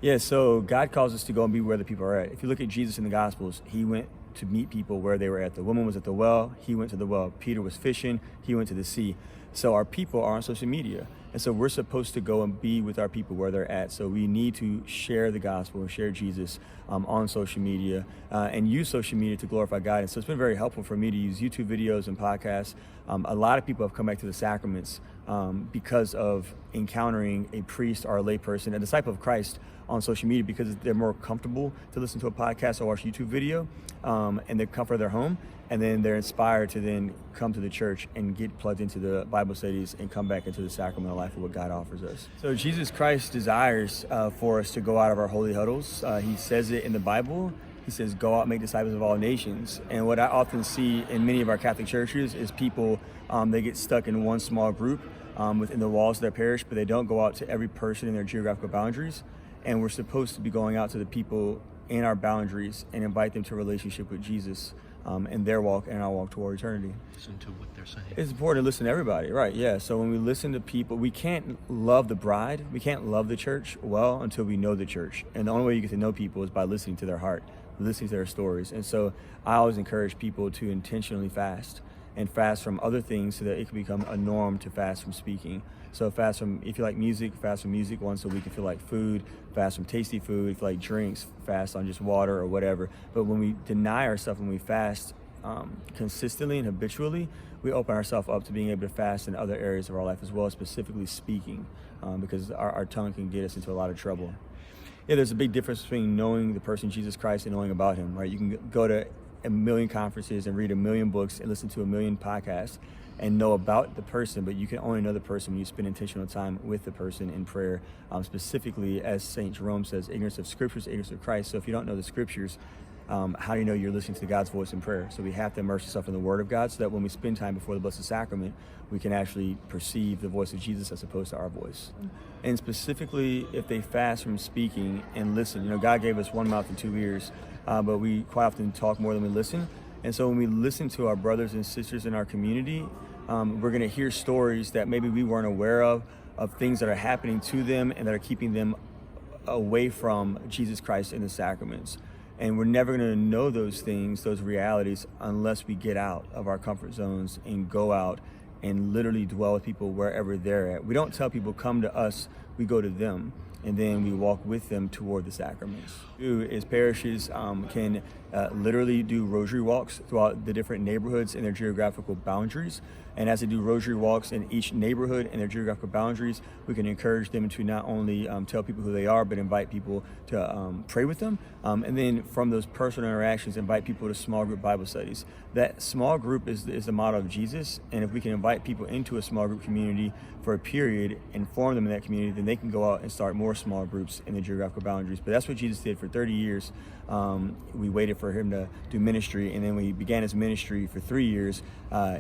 Yeah, so God calls us to go and be where the people are at. If you look at Jesus in the Gospels, he went to meet people where they were at. The woman was at the well, he went to the well. Peter was fishing, he went to the sea. So our people are on social media. And so we're supposed to go and be with our people where they're at. So we need to share the gospel and share Jesus on social media and use social media to glorify God. And so it's been very helpful for me to use YouTube videos and podcasts. A lot of people have come back to the sacraments because of encountering a priest or a layperson, a disciple of Christ, on social media, because they're more comfortable to listen to a podcast or watch a YouTube video in the comfort of their home. And then they're inspired to then come to the church and get plugged into the Bible studies and come back into the sacramental life of what God offers us. So Jesus Christ desires for us to go out of our holy huddles. He says it in the Bible. He says, go out and make disciples of all nations. And what I often see in many of our Catholic churches is people, they get stuck in one small group within the walls of their parish, but they don't go out to every person in their geographical boundaries. And we're supposed to be going out to the people in our boundaries and invite them to a relationship with Jesus in their walk and our walk toward eternity. Listen to what they're saying. It's important to listen to everybody, right? Yeah. So when we listen to people, we can't love the bride, we can't love the church well until we know the church. And the only way you get to know people is by listening to their heart, listening to their stories. And so I always encourage people to intentionally fast and fast from other things so that it can become a norm to fast from speaking. So fast from, if you like music, fast from music once a week. If you like food, fast from tasty food. If you like drinks, fast on just water or whatever. But when we deny ourselves, when we fast consistently and habitually, we open ourselves up to being able to fast in other areas of our life as well, specifically speaking, because our tongue can get us into a lot of trouble. Yeah, there's a big difference between knowing the person Jesus Christ and knowing about him, right? You can go to a million conferences and read a million books and listen to a million podcasts and know about the person, but you can only know the person when you spend intentional time with the person in prayer. Specifically, as St. Jerome says, ignorance of scriptures, ignorance of Christ. So if you don't know the scriptures, how do you know you're listening to God's voice in prayer? So we have to immerse ourselves in the Word of God so that when we spend time before the Blessed Sacrament, we can actually perceive the voice of Jesus as opposed to our voice. And specifically, if they fast from speaking and listen, God gave us one mouth and two ears, but we quite often talk more than we listen. And so when we listen to our brothers and sisters in our community, we're going to hear stories that maybe we weren't aware of things that are happening to them and that are keeping them away from Jesus Christ in the sacraments. And we're never going to know those things, those realities, unless we get out of our comfort zones and go out and literally dwell with people wherever they're at. We don't tell people, come to us, we go to them. And then we walk with them toward the sacraments. Is parishes can literally do rosary walks throughout the different neighborhoods in their geographical boundaries. And as they do rosary walks in each neighborhood in their geographical boundaries, we can encourage them to not only tell people who they are, but invite people to pray with them. And then from those personal interactions, invite people to small group Bible studies. That small group is the model of Jesus. And if we can invite people into a small group community for a period and form them in that community, then they can go out and start more small groups in the geographical boundaries. But that's what Jesus did for 30 years. We waited for him to do ministry, and then when he began his ministry for 3 years,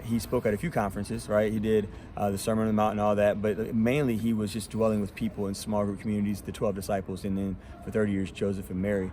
he spoke at a few conferences, right? He did the Sermon on the Mount and all that, but mainly he was just dwelling with people in small group communities, the 12 disciples, and then for 30 years, Joseph and Mary.